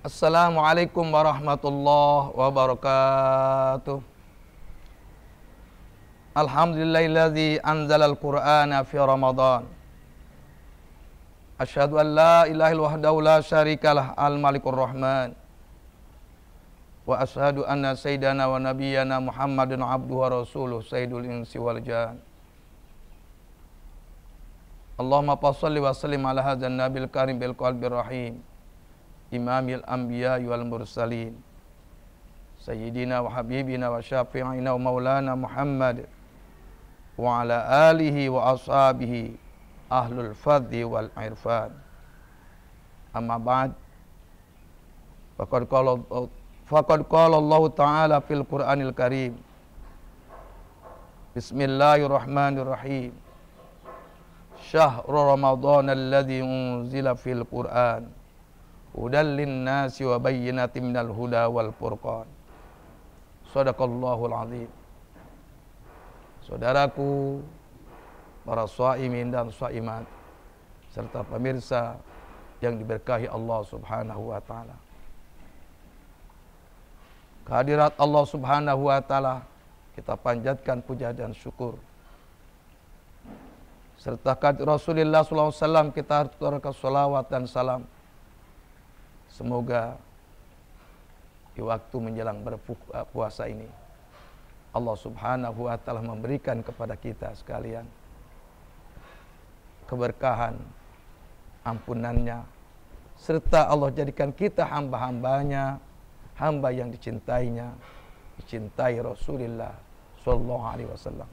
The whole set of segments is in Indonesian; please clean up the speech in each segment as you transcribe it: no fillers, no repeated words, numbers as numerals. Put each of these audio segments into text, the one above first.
Assalamualaikum warahmatullahi wabarakatuh. Alhamdulillahilladzi anzalal Qur'ana fi Ramadan. Asyhadu an la ilaha illallah wahdahu la syarikalah al-Malikur Rahman. Wa asyhadu anna sayyidana wa nabiyyana Muhammadun abduhu wa rasuluh sayyidul insi wal jan. Allahumma shalli wa sallim ala hadzal nabil karim bil qalbir rahim. Imamil anbiya wal mursalin Sayyidina wa habibina wa syafi'ina wa maulana Muhammad wa ala alihi wa ashabihi ahlul fadhi wal irfan. Amma ba'd, faqad qala Allah ta'ala fil Qur'anil Karim. Bismillahirrahmanirrahim. Syahrul Ramadan alladzi unzila fil Qur'an hudal linnasi wa bayyinatin minal huda wal furqan. Shadaqallahul azim. Saudaraku, para shaimin dan shaimat serta pemirsa yang diberkahi Allah Subhanahu wa taala. Kehadirat Allah Subhanahu wa taala kita panjatkan puja dan syukur. Serta kehadirat Rasulullah sallallahu alaihi wasallam kita aturkan salawat dan salam. Semoga di waktu menjelang berpuasa ini Allah Subhanahu wa taala memberikan kepada kita sekalian keberkahan, ampunannya, serta Allah jadikan kita hamba-hambanya, hamba yang dicintainya, dicintai Rasulullah sallallahu alaihi wasallam.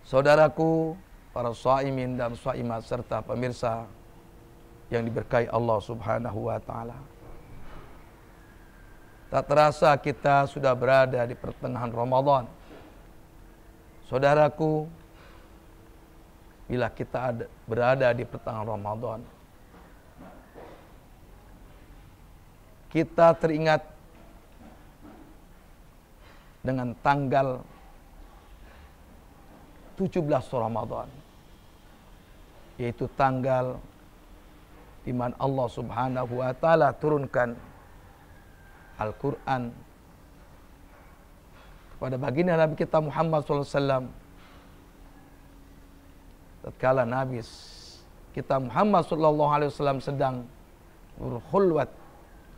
Saudaraku, para shaimin dan shaimat serta pemirsa yang diberkahi Allah Subhanahu wa taala. Tak terasa kita sudah berada di pertengahan Ramadan. Saudaraku, bila kita berada di pertengahan Ramadan, kita teringat dengan tanggal 17 Ramadan, yaitu tanggal di mana Allah Subhanahu wa taala turunkan Al-Qur'an kepada baginda Nabi kita Muhammad sallallahu alaihi wasallam. Tatkala Nabi kita Muhammad sallallahu alaihi wasallam sedang berkhulwat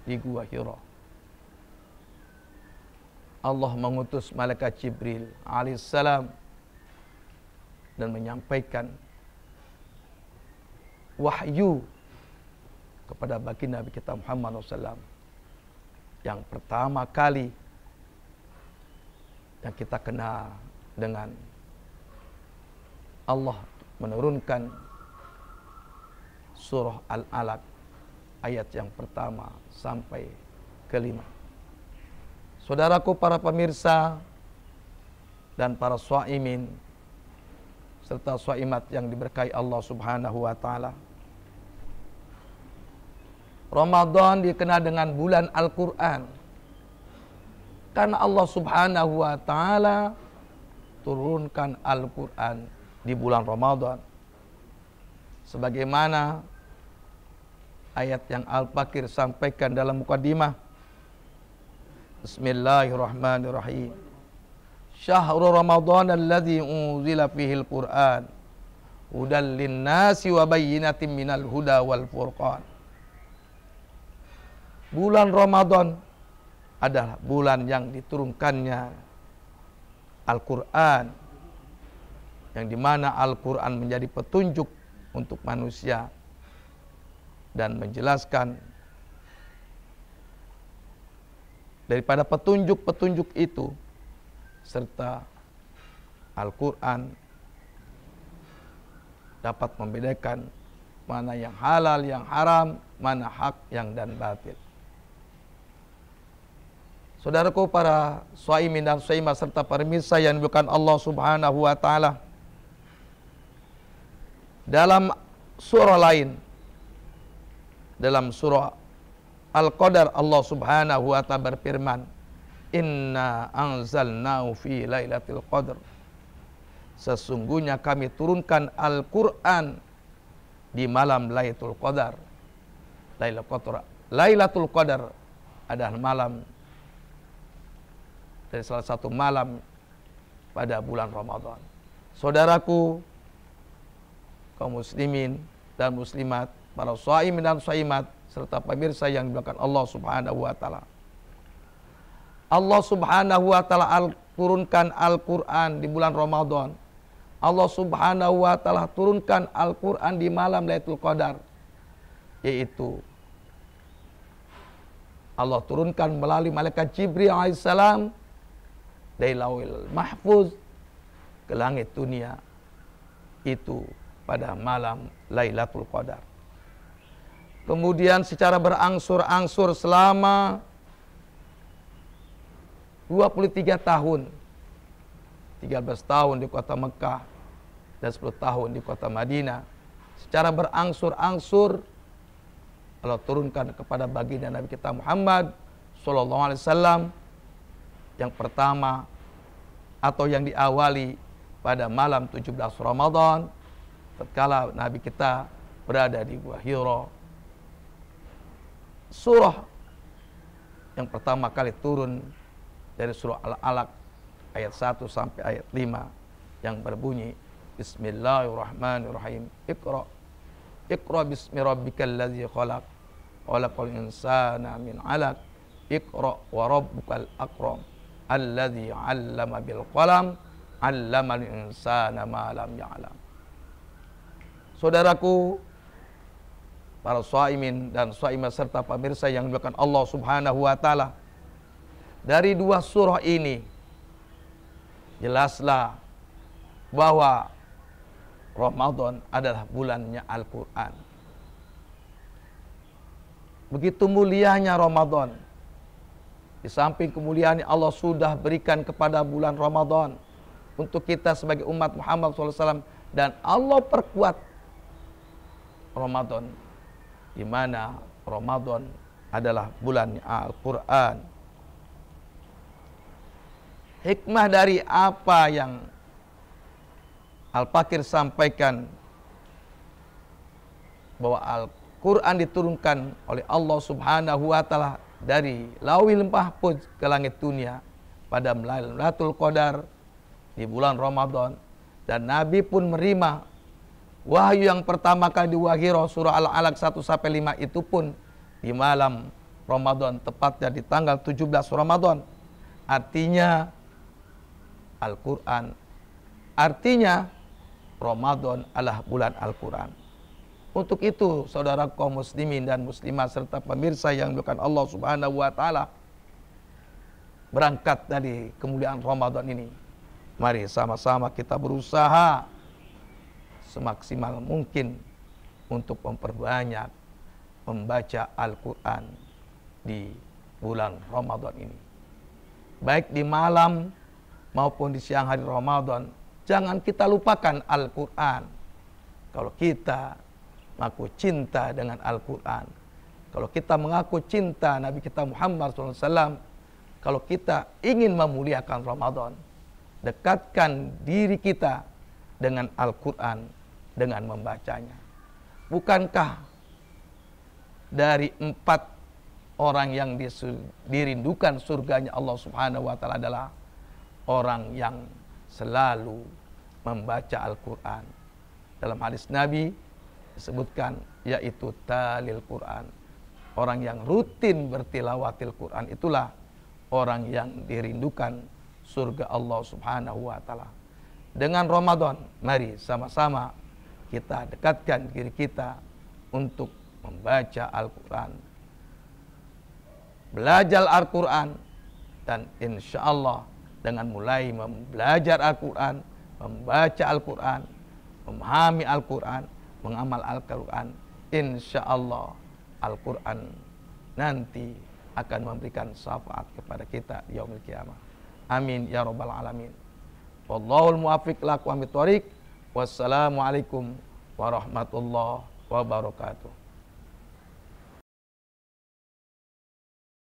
di Gua Hira, Allah mengutus malaikat Jibril alaihissalam dan menyampaikan wahyu kepada baginda Nabi kita Muhammad SAW. Yang pertama kali yang kita kenal dengan Allah menurunkan surah Al-Alaq ayat yang pertama sampai kelima. Saudaraku, para pemirsa dan para shaimin serta shaimat yang diberkahi Allah Subhanahu wa taala, Ramadan dikenal dengan bulan Al-Quran karena Allah Subhanahu wa taala turunkan Al-Quran di bulan Ramadan. Sebagaimana ayat yang Al-Baqir sampaikan dalam mukadimah. Bismillahirrahmanirrahim. Syahrul Ramadan alladzi unzila fihil Qur'an hudal linnasi wa bayyinatin minal huda wal furqan. Bulan Ramadan adalah bulan yang diturunkannya Al-Quran, yang dimana Al-Quran menjadi petunjuk untuk manusia dan menjelaskan daripada petunjuk-petunjuk itu, serta Al-Quran dapat membedakan mana yang halal, yang haram, mana hak, yang dan batil. Saudaraku, para shaimin dan shaimat serta pemirsa yang dimuliakan Allah Subhanahu wa taala, dalam surah lain, dalam surah Al-Qadar, Allah Subhanahu wa ta'ala berfirman, Inna anzalnahu fi lailatul qadr. Sesungguhnya kami turunkan Al-Quran di malam Lailatul Qadar. Lailatul Qadar adalah malam dari salah satu malam pada bulan Ramadan. Saudaraku, kaum muslimin dan muslimat, para shaimin dan shaimat, serta pemirsa yang dimuliakan Allah Subhanahu wa taala. Allah Subhanahu wa taala turunkan Al-Qur'an di bulan Ramadan. Allah Subhanahu wa taala turunkan Al-Qur'an di malam Lailatul Qadar, yaitu Allah turunkan melalui malaikat Jibril alaihissalam dari Lauhul Mahfuz ke langit dunia itu pada malam Lailatul Qadar. Kemudian secara berangsur-angsur selama 23 tahun, 13 tahun di kota Mekah dan 10 tahun di kota Madinah, secara berangsur-angsur Allah turunkan kepada baginda Nabi kita Muhammad sallallahu alaihi wasallam yang pertama atau yang diawali pada malam 17 Ramadan tatkala Nabi kita berada di Gua Hira. Surah yang pertama kali turun dari surah Al-Alaq ayat 1 sampai ayat 5 yang berbunyi Bismillahirrahmanirrahim. Iqra bismi rabbikal ladzi khalaq khalaqal insana min 'alaq. Iqra wa rabbukal akram alladzi 'allama bil qalam 'allamal insana ma lam ya'lam. Saudaraku, para shaimin dan shaimat serta pemirsa yang dimuliakan Allah Subhanahu wa taala, dari dua surah ini jelaslah bahwa Ramadan adalah bulannya Al-Qur'an. Begitu mulianya Ramadan. Di samping kemuliaan yang Allah sudah berikan kepada bulan Ramadan untuk kita sebagai umat Muhammad SAW, dan Allah perkuat Ramadan, di mana Ramadan adalah bulannya Al-Qur'an. Hikmah dari apa yang Al-Fakir sampaikan bahwa Al-Quran diturunkan oleh Allah Subhanahu wa taala dari Lauhul Mahfuz ke langit dunia pada Lailatul Qadar di bulan Ramadan, dan Nabi pun menerima wahyu yang pertama kali diwahyai surah Al-Alaq 1 sampai 5 itu pun di malam Ramadan, tepatnya di tanggal 17 Ramadan. Artinya Al-Quran, artinya Ramadan adalah bulan Al-Quran. Untuk itu, saudara kaum muslimin dan muslimat serta pemirsa yang dimuliakan Allah Subhanahu wa taala, berangkat dari kemuliaan Ramadan ini, mari sama-sama kita berusaha semaksimal mungkin untuk memperbanyak membaca Al-Quran di bulan Ramadan ini. Baik di malam maupun di siang hari Ramadan, jangan kita lupakan Al-Quran. Kalau kita mengaku cinta dengan Al-Quran, kalau kita mengaku cinta Nabi kita Muhammad SAW, kalau kita ingin memuliakan Ramadan, dekatkan diri kita dengan Al-Quran dengan membacanya. Bukankah dari 4 orang yang dirindukan surganya Allah Subhanahu wa taala adalah orang yang selalu membaca Al-Quran? Dalam hadis Nabi disebutkan, yaitu talil Quran, orang yang rutin bertilawatil Quran, itulah orang yang dirindukan surga Allah Subhanahu wa taala. Dengan Ramadan, mari sama-sama kita dekatkan diri kita untuk membaca Al-Quran, belajar Al-Quran, dan insya Allah dengan mulai belajar Al-Quran, membaca Al-Quran, memahami Al-Quran, mengamal Al-Quran, insya Allah Al-Quran nanti akan memberikan syafaat kepada kita di yaumil qiyamah. Amin ya rabbal alamin. Wallahul muwaffiq ila aqwamit thoriq. Wassalamualaikum warahmatullahi wabarakatuh.